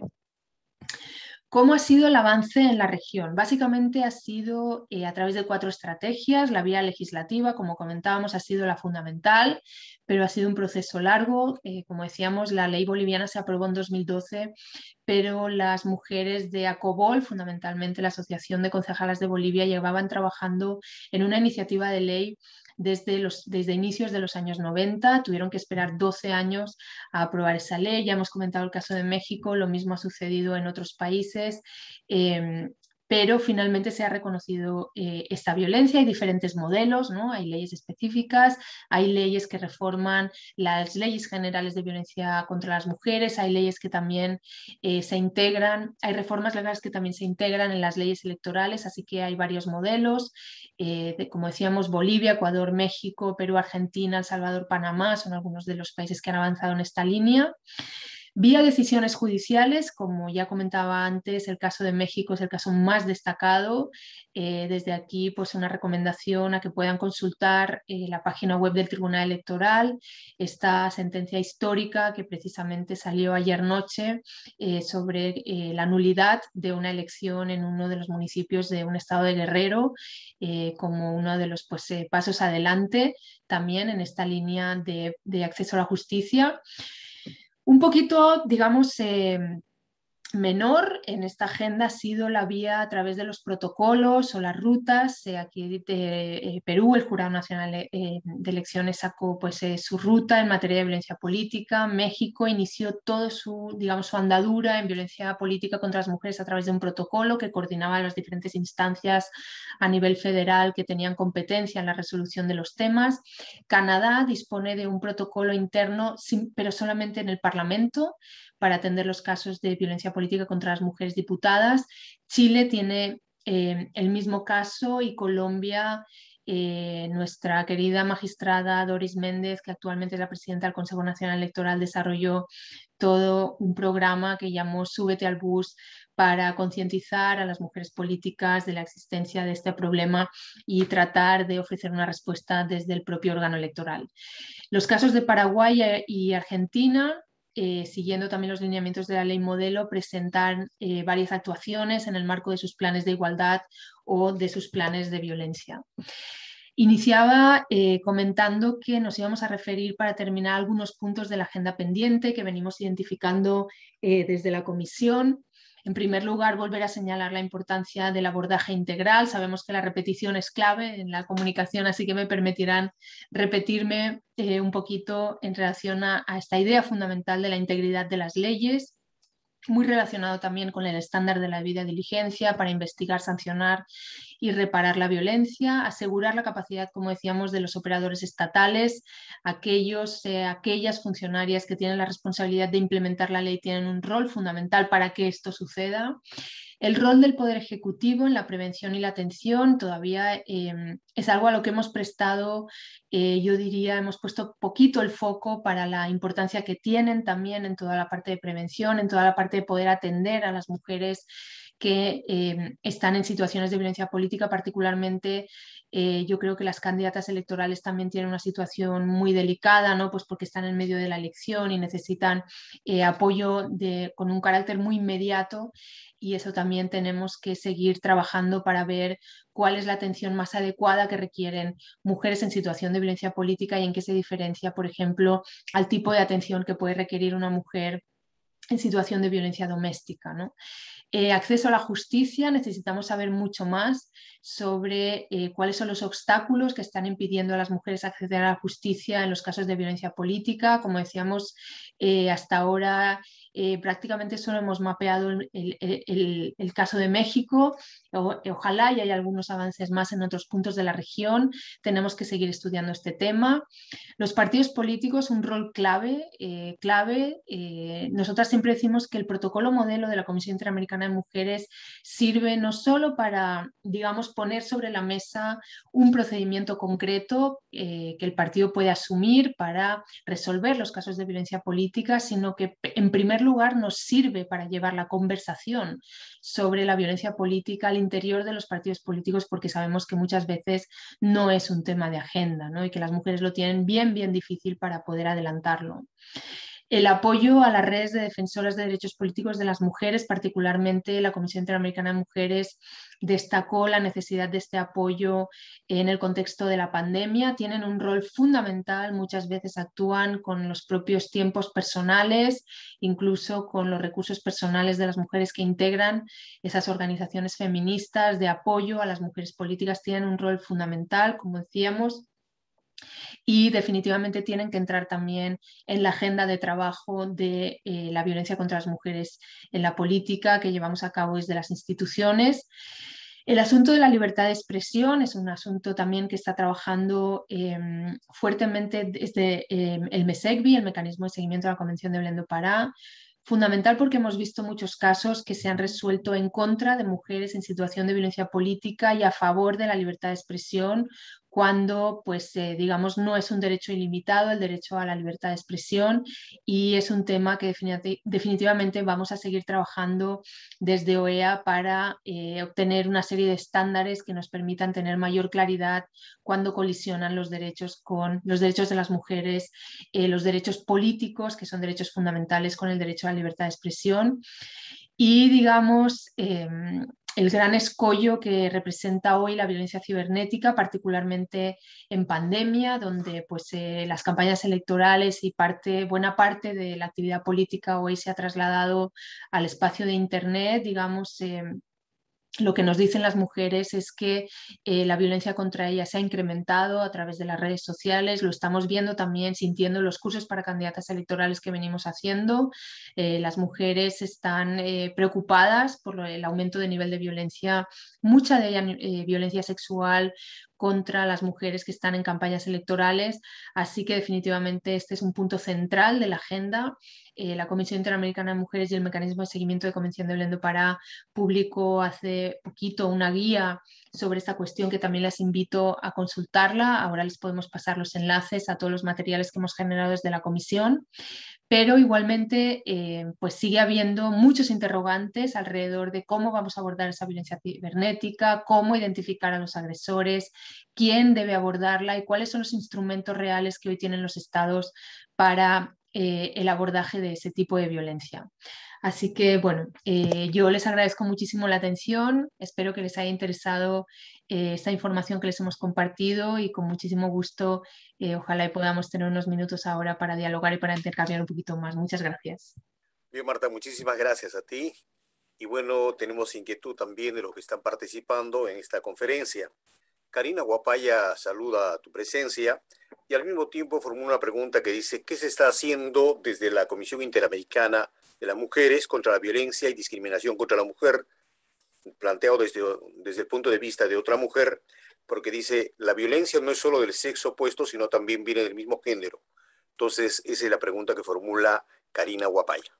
¿Cómo ha sido el avance en la región? Básicamente ha sido a través de 4 estrategias. La vía legislativa, como comentábamos, ha sido la fundamental, pero ha sido un proceso largo. Como decíamos, la ley boliviana se aprobó en 2012, pero las mujeres de ACOBOL, fundamentalmente la Asociación de Concejalas de Bolivia, llevaban trabajando en una iniciativa de ley desde inicios de los años 90, tuvieron que esperar 12 años a aprobar esa ley. Ya hemos comentado el caso de México, lo mismo ha sucedido en otros países. Pero finalmente se ha reconocido esta violencia. Hay diferentes modelos, ¿no? Hay leyes específicas, hay leyes que reforman las leyes generales de violencia contra las mujeres, hay leyes que también se integran, hay reformas legales que también se integran en las leyes electorales, así que hay varios modelos. Como decíamos, Bolivia, Ecuador, México, Perú, Argentina, El Salvador, Panamá son algunos de los países que han avanzado en esta línea. Vía decisiones judiciales, como ya comentaba antes, el caso de México es el caso más destacado. Desde aquí, pues una recomendación a que puedan consultar la página web del Tribunal Electoral, esta sentencia histórica que precisamente salió ayer noche sobre la nulidad de una elección en uno de los municipios de un estado de Guerrero, como uno de los pasos adelante también en esta línea de acceso a la justicia. Un poquito, digamos, menor en esta agenda ha sido la vía a través de los protocolos o las rutas. Aquí de Perú, el Jurado Nacional de Elecciones sacó pues, su ruta en materia de violencia política. México inició todo su, digamos, su andadura en violencia política contra las mujeres a través de un protocolo que coordinaba las diferentes instancias a nivel federal que tenían competencia en la resolución de los temas. Canadá dispone de un protocolo interno, pero solamente en el Parlamento, para atender los casos de violencia política contra las mujeres diputadas. Chile tiene el mismo caso y Colombia, nuestra querida magistrada Doris Méndez, que actualmente es la presidenta del Consejo Nacional Electoral, desarrolló todo un programa que llamó Súbete al bus para concientizar a las mujeres políticas de la existencia de este problema y tratar de ofrecer una respuesta desde el propio órgano electoral. Los casos de Paraguay y Argentina, siguiendo también los lineamientos de la ley modelo, presentan varias actuaciones en el marco de sus planes de igualdad o de sus planes de violencia. Iniciaba comentando que nos íbamos a referir para terminar algunos puntos de la agenda pendiente que venimos identificando desde la Comisión. En primer lugar, volver a señalar la importancia del abordaje integral. Sabemos que la repetición es clave en la comunicación, así que me permitirán repetirme un poquito en relación a esta idea fundamental de la integridad de las leyes, muy relacionado también con el estándar de la debida diligencia para investigar, sancionar y reparar la violencia, asegurar la capacidad, como decíamos, de los operadores estatales. Aquellas funcionarias que tienen la responsabilidad de implementar la ley tienen un rol fundamental para que esto suceda. El rol del Poder Ejecutivo en la prevención y la atención todavía es algo a lo que hemos prestado, yo diría, hemos puesto poquito el foco para la importancia que tienen también en toda la parte de prevención, en toda la parte de poder atender a las mujeres que están en situaciones de violencia política, particularmente yo creo que las candidatas electorales también tienen una situación muy delicada, ¿no? Pues porque están en medio de la elección y necesitan apoyo con un carácter muy inmediato, y eso también tenemos que seguir trabajando para ver cuál es la atención más adecuada que requieren mujeres en situación de violencia política y en qué se diferencia, por ejemplo, al tipo de atención que puede requerir una mujer en situación de violencia doméstica, ¿no? Acceso a la justicia, necesitamos saber mucho más sobre cuáles son los obstáculos que están impidiendo a las mujeres acceder a la justicia en los casos de violencia política. Como decíamos, hasta ahora prácticamente solo hemos mapeado el caso de México. Ojalá y haya algunos avances más en otros puntos de la región. Tenemos que seguir estudiando este tema. Los partidos políticos, un rol clave. Nosotras siempre decimos que el protocolo modelo de la Comisión Interamericana de Mujeres sirve no solo para, digamos, poner sobre la mesa un procedimiento concreto que el partido puede asumir para resolver los casos de violencia política, sino que en primer lugar nos sirve para llevar la conversación sobre la violencia política al interior de los partidos políticos, porque sabemos que muchas veces no es un tema de agenda, ¿no? Y que las mujeres lo tienen bien difícil para poder adelantarlo. El apoyo a las redes de defensoras de derechos políticos de las mujeres, particularmente la Comisión Interamericana de Mujeres, destacó la necesidad de este apoyo en el contexto de la pandemia. Tienen un rol fundamental, muchas veces actúan con los propios tiempos personales, incluso con los recursos personales de las mujeres que integran esas organizaciones feministas de apoyo a las mujeres políticas. Tienen un rol fundamental, como decíamos, y definitivamente tienen que entrar también en la agenda de trabajo de la violencia contra las mujeres en la política que llevamos a cabo desde las instituciones. El asunto de la libertad de expresión es un asunto también que está trabajando fuertemente desde el MESECBI, el Mecanismo de Seguimiento de la Convención de Belém do Pará. Fundamental porque hemos visto muchos casos que se han resuelto en contra de mujeres en situación de violencia política y a favor de la libertad de expresión, cuando, pues, digamos, no es un derecho ilimitado el derecho a la libertad de expresión, y es un tema que definitivamente vamos a seguir trabajando desde OEA para obtener una serie de estándares que nos permitan tener mayor claridad cuando colisionan los derechos con los derechos de las mujeres, los derechos políticos, que son derechos fundamentales, con el derecho a la libertad de expresión. Y, digamos, el gran escollo que representa hoy la violencia cibernética, particularmente en pandemia, donde, pues, las campañas electorales y buena parte de la actividad política hoy se ha trasladado al espacio de Internet, digamos. Lo que nos dicen las mujeres es que la violencia contra ellas se ha incrementado a través de las redes sociales. Lo estamos viendo también, sintiendo los cursos para candidatas electorales que venimos haciendo. Las mujeres están preocupadas por el aumento de nivel de violencia, mucha de ella violencia sexual contra las mujeres que están en campañas electorales. Así que definitivamente este es un punto central de la agenda. La Comisión Interamericana de Mujeres y el Mecanismo de Seguimiento de Convención de Belém do Pará publicó hace poquito una guía sobre esta cuestión que también les invito a consultarla. Ahora les podemos pasar los enlaces a todos los materiales que hemos generado desde la comisión. Pero igualmente, pues sigue habiendo muchos interrogantes alrededor de cómo vamos a abordar esa violencia cibernética, cómo identificar a los agresores, quién debe abordarla y cuáles son los instrumentos reales que hoy tienen los estados para el abordaje de ese tipo de violencia. Así que, bueno, yo les agradezco muchísimo la atención, espero que les haya interesado esta información que les hemos compartido, y con muchísimo gusto ojalá podamos tener unos minutos ahora para dialogar y para intercambiar un poquito más. Muchas gracias. Bien, Marta, muchísimas gracias a ti. Y bueno, tenemos inquietud también de los que están participando en esta conferencia. Karina Guapaya saluda tu presencia y al mismo tiempo formula una pregunta que dice: ¿qué se está haciendo desde la Comisión Interamericana de las Mujeres contra la violencia y discriminación contra la mujer, planteado desde el punto de vista de otra mujer? Porque dice, la violencia no es solo del sexo opuesto, sino también viene del mismo género. Entonces, esa es la pregunta que formula Karina Guapaya.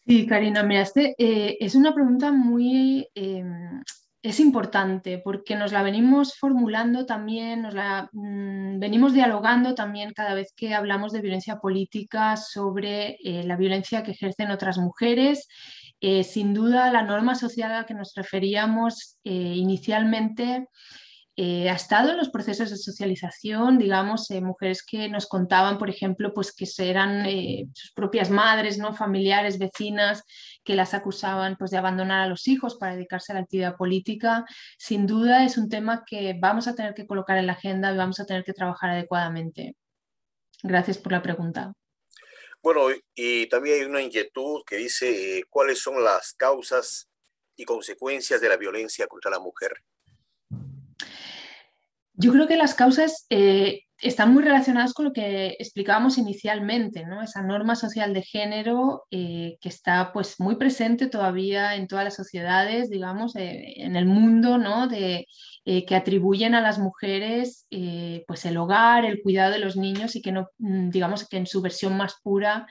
Sí, Karina, mira, es una pregunta muy... es importante porque nos la venimos formulando también, venimos dialogando también cada vez que hablamos de violencia política sobre la violencia que ejercen otras mujeres. Sin duda, la norma social a la que nos referíamos inicialmente ha estado en los procesos de socialización, digamos, mujeres que nos contaban, por ejemplo, pues que eran sus propias madres, ¿no? Familiares, vecinas, que las acusaban, pues, de abandonar a los hijos para dedicarse a la actividad política. Sin duda es un tema que vamos a tener que colocar en la agenda y vamos a tener que trabajar adecuadamente. Gracias por la pregunta. Bueno, y también hay una inquietud que dice, ¿cuáles son las causas y consecuencias de la violencia contra la mujer? Yo creo que las causas están muy relacionadas con lo que explicábamos inicialmente, ¿no? Esa norma social de género que está, pues, muy presente todavía en todas las sociedades, digamos, en el mundo, ¿no? Que atribuyen a las mujeres pues el hogar, el cuidado de los niños, y que no, digamos, que en su versión más pura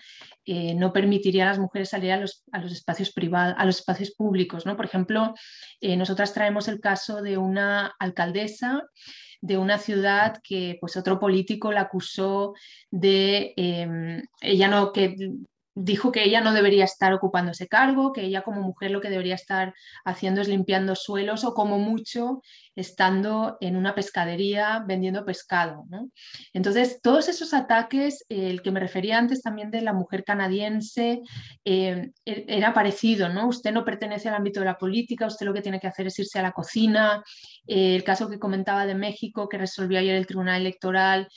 no permitiría a las mujeres salir a los espacios privados, a los espacios públicos, ¿no? Por ejemplo, nosotras traemos el caso de una alcaldesa de una ciudad que, pues, otro político la acusó de ella no, que dijo que ella no debería estar ocupando ese cargo, que ella como mujer lo que debería estar haciendo es limpiando suelos o como mucho estando en una pescadería vendiendo pescado, ¿no? Entonces, todos esos ataques, el que me refería antes también de la mujer canadiense, era parecido, ¿no? Usted no pertenece al ámbito de la política, usted lo que tiene que hacer es irse a la cocina. El caso que comentaba de México, que resolvió ayer el Tribunal Electoral,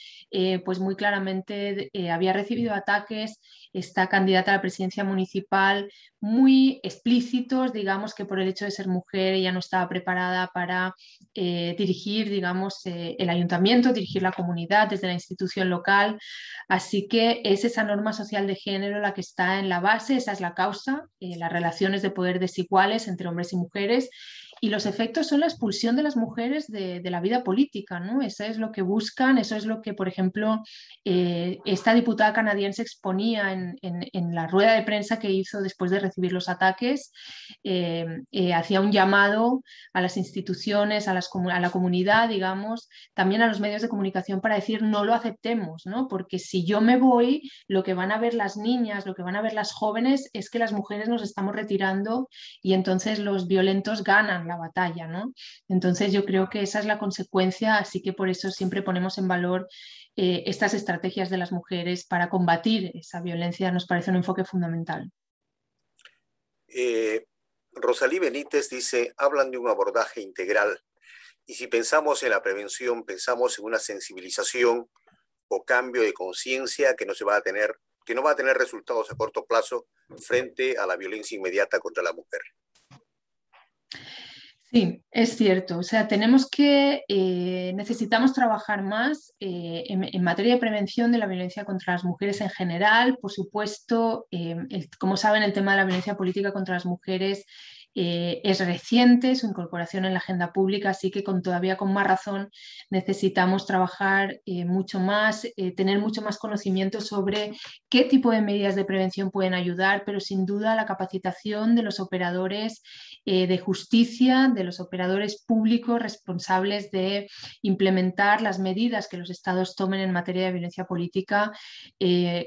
pues muy claramente había recibido ataques esta candidata a la presidencia municipal muy explícitos, digamos que por el hecho de ser mujer ella no estaba preparada para dirigir, digamos, el ayuntamiento, dirigir la comunidad desde la institución local. Así que es esa norma social de género la que está en la base, esa es la causa, las relaciones de poder desiguales entre hombres y mujeres. Y los efectos son la expulsión de las mujeres de la vida política, ¿no? Eso es lo que buscan, eso es lo que, por ejemplo, esta diputada canadiense exponía en la rueda de prensa que hizo después de recibir los ataques. Hacía un llamado a las instituciones, a la comunidad, digamos, también a los medios de comunicación para decir no lo aceptemos, ¿no? Porque si yo me voy, lo que van a ver las niñas, lo que van a ver las jóvenes es que las mujeres nos estamos retirando y entonces los violentos ganan la batalla, ¿no? Entonces yo creo que esa es la consecuencia, así que por eso siempre ponemos en valor estas estrategias de las mujeres para combatir esa violencia, nos parece un enfoque fundamental. Rosalí Benítez dice, hablan de un abordaje integral y si pensamos en la prevención, pensamos en una sensibilización o cambio de conciencia que que no va a tener resultados a corto plazo frente a la violencia inmediata contra la mujer. Sí, es cierto. O sea, necesitamos trabajar más en materia de prevención de la violencia contra las mujeres en general. Por supuesto, como saben, el tema de la violencia política contra las mujeres es reciente, su incorporación en la agenda pública, así que todavía con más razón necesitamos trabajar mucho más, tener mucho más conocimiento sobre qué tipo de medidas de prevención pueden ayudar, pero sin duda la capacitación de los operadores de justicia, de los operadores públicos responsables de implementar las medidas que los estados tomen en materia de violencia política,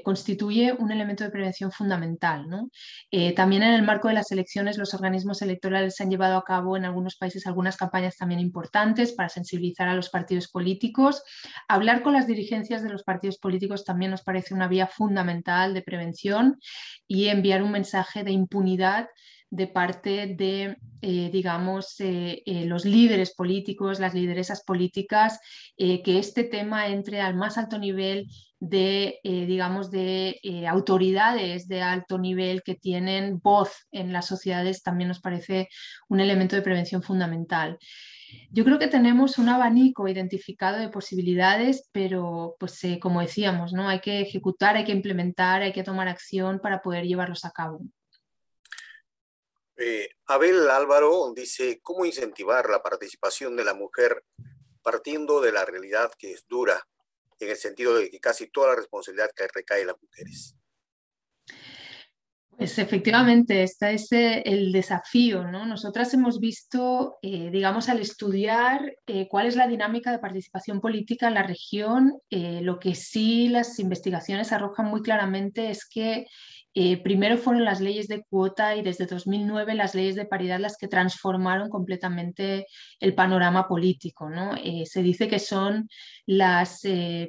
constituye un elemento de prevención fundamental, ¿no? También en el marco de las elecciones, los organismos electorales han llevado a cabo en algunos países algunas campañas también importantes para sensibilizar a los partidos políticos. Hablar con las dirigencias de los partidos políticos también nos parece una vía fundamental de prevención y enviar un mensaje de impunidad de parte de, digamos, los líderes políticos, las lideresas políticas, que este tema entre al más alto nivel de, digamos, de autoridades de alto nivel que tienen voz en las sociedades, también nos parece un elemento de prevención fundamental. Yo creo que tenemos un abanico identificado de posibilidades, pero pues como decíamos, ¿no? Hay que ejecutar, hay que implementar, hay que tomar acción para poder llevarlos a cabo. Abel Álvaro dice, ¿cómo incentivar la participación de la mujer partiendo de la realidad que es dura, en el sentido de que casi toda la responsabilidad recae en las mujeres? Pues efectivamente, este es el desafío, ¿no? Nosotras hemos visto, digamos, al estudiar cuál es la dinámica de participación política en la región, lo que sí las investigaciones arrojan muy claramente es que primero fueron las leyes de cuota y desde 2009 las leyes de paridad las que transformaron completamente el panorama político, ¿no? Se dice que son las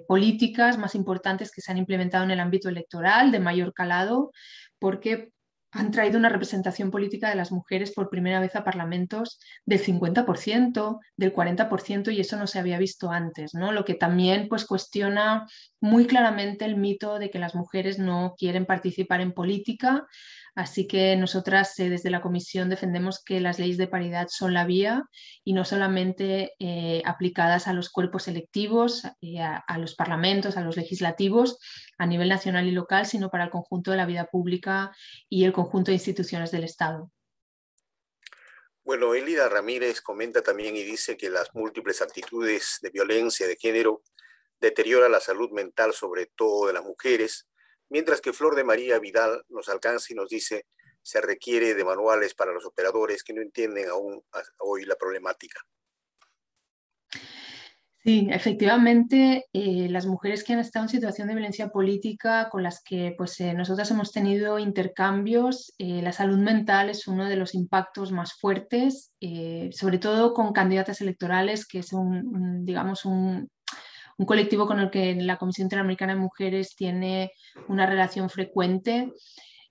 políticas más importantes que se han implementado en el ámbito electoral de mayor calado porque han traído una representación política de las mujeres por primera vez a parlamentos del 50%, del 40%, y eso no se había visto antes, ¿no? Lo que también pues, cuestiona muy claramente el mito de que las mujeres no quieren participar en política. Así que nosotras desde la Comisión defendemos que las leyes de paridad son la vía y no solamente aplicadas a los cuerpos electivos, a los parlamentos, a los legislativos a nivel nacional y local, sino para el conjunto de la vida pública y el conjunto de instituciones del Estado. Bueno, Elida Ramírez comenta también y dice que las múltiples actitudes de violencia de género deterioran la salud mental, sobre todo de las mujeres, mientras que Flor de María Vidal nos alcanza y nos dice se requiere de manuales para los operadores que no entienden aún hoy la problemática. Sí, efectivamente, las mujeres que han estado en situación de violencia política con las que nosotras hemos tenido intercambios, la salud mental es uno de los impactos más fuertes, sobre todo con candidatas electorales, que es digamos, un colectivo con el que la Comisión Interamericana de Mujeres tiene una relación frecuente.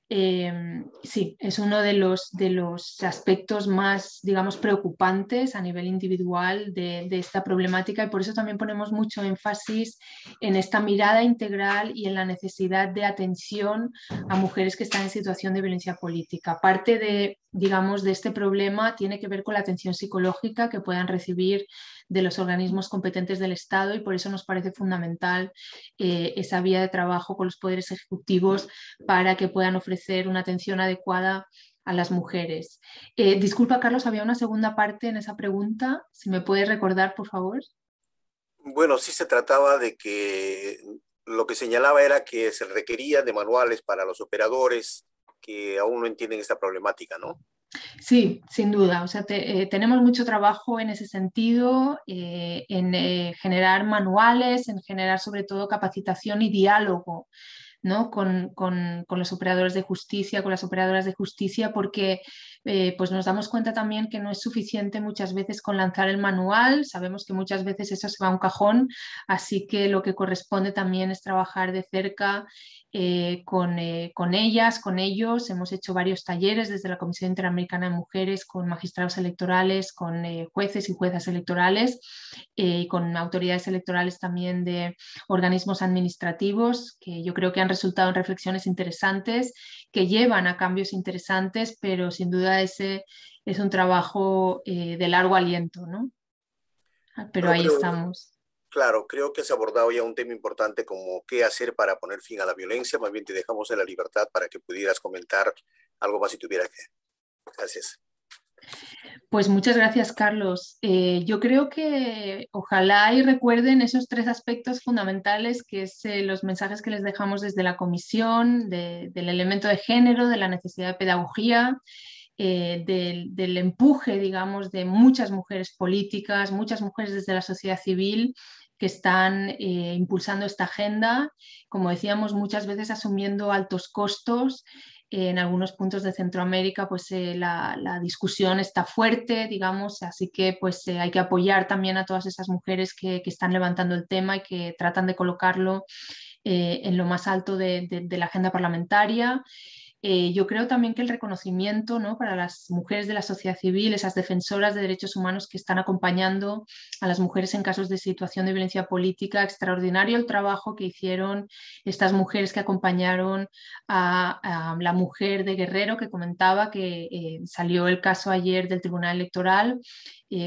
Sí, es uno de los aspectos más, digamos, preocupantes a nivel individual de esta problemática, y por eso también ponemos mucho énfasis en esta mirada integral y en la necesidad de atención a mujeres que están en situación de violencia política. Parte de, digamos, de este problema tiene que ver con la atención psicológica que puedan recibir de los organismos competentes del Estado, y por eso nos parece fundamental esa vía de trabajo con los poderes ejecutivos para que puedan ofrecer una atención adecuada a las mujeres. Disculpa, Carlos, había una segunda parte en esa pregunta. Si me puedes recordar, por favor. Bueno, sí se trataba de que lo que señalaba era que se requería de manuales para los operadores que aún no entienden esta problemática, ¿no? Sí, sin duda. O sea, tenemos mucho trabajo en ese sentido, en generar manuales, en generar sobre todo capacitación y diálogo, ¿no? Con los operadores de justicia, con las operadoras de justicia, porque pues nos damos cuenta también que no es suficiente muchas veces con lanzar el manual. Sabemos que muchas veces eso se va a un cajón, así que lo que corresponde también es trabajar de cerca con ellas, con ellos. Hemos hecho varios talleres desde la Comisión Interamericana de Mujeres con magistrados electorales, con jueces y juezas electorales, y con autoridades electorales también de organismos administrativos, que yo creo que han resultado en reflexiones interesantes, que llevan a cambios interesantes, pero sin duda ese es un trabajo de largo aliento, ¿no? Pero Bueno, ahí estamos. claro, creo que has abordado ya un tema importante como qué hacer para poner fin a la violencia. Más bien te dejamos en la libertad para que pudieras comentar algo más si tuvieras que. Gracias. Pues muchas gracias, Carlos. Yo creo que ojalá y recuerden esos tres aspectos fundamentales, que es los mensajes que les dejamos desde la comisión, del elemento de género, de la necesidad de pedagogía, del empuje, digamos, de muchas mujeres políticas, muchas mujeres desde la sociedad civil que están impulsando esta agenda, como decíamos, muchas veces asumiendo altos costos. En algunos puntos de Centroamérica pues la discusión está fuerte, digamos, así que pues hay que apoyar también a todas esas mujeres que están levantando el tema y que tratan de colocarlo en lo más alto de la agenda parlamentaria. Yo creo también que el reconocimiento, ¿no?, para las mujeres de la sociedad civil, esas defensoras de derechos humanos que están acompañando a las mujeres en casos de situación de violencia política, extraordinario el trabajo que hicieron estas mujeres que acompañaron a la mujer de Guerrero que comentaba, que salió el caso ayer del Tribunal Electoral.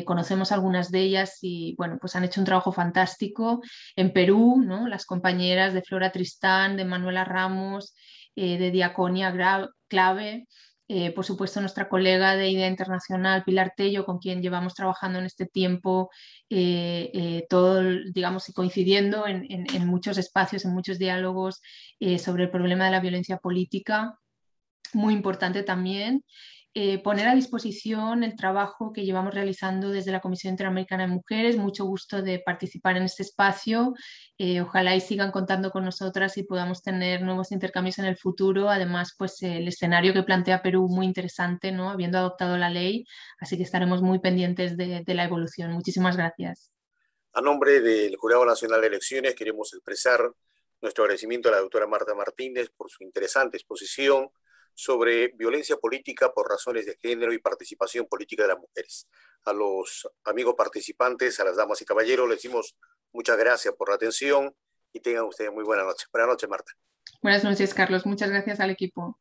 Conocemos algunas de ellas y bueno, pues han hecho un trabajo fantástico. En Perú, ¿no?, las compañeras de Flora Tristán, de Manuela Ramos, de Diaconia Clave, por supuesto nuestra colega de Idea Internacional, Pilar Tello, con quien llevamos trabajando en este tiempo, todo, digamos, y coincidiendo en muchos espacios, en muchos diálogos sobre el problema de la violencia política. Muy importante también poner a disposición el trabajo que llevamos realizando desde la Comisión Interamericana de Mujeres. Mucho gusto de participar en este espacio. Ojalá y sigan contando con nosotras y podamos tener nuevos intercambios en el futuro. Además, pues el escenario que plantea Perú muy interesante, ¿no?, habiendo adoptado la ley. Así que estaremos muy pendientes de la evolución. Muchísimas gracias. A nombre del Jurado Nacional de Elecciones queremos expresar nuestro agradecimiento a la doctora Marta Martínez por su interesante exposición sobre violencia política por razones de género y participación política de las mujeres. A los amigos participantes, a las damas y caballeros, les decimos muchas gracias por la atención y tengan ustedes muy buena noche. Buenas noches, Marta. Buenas noches, Carlos. Muchas gracias al equipo.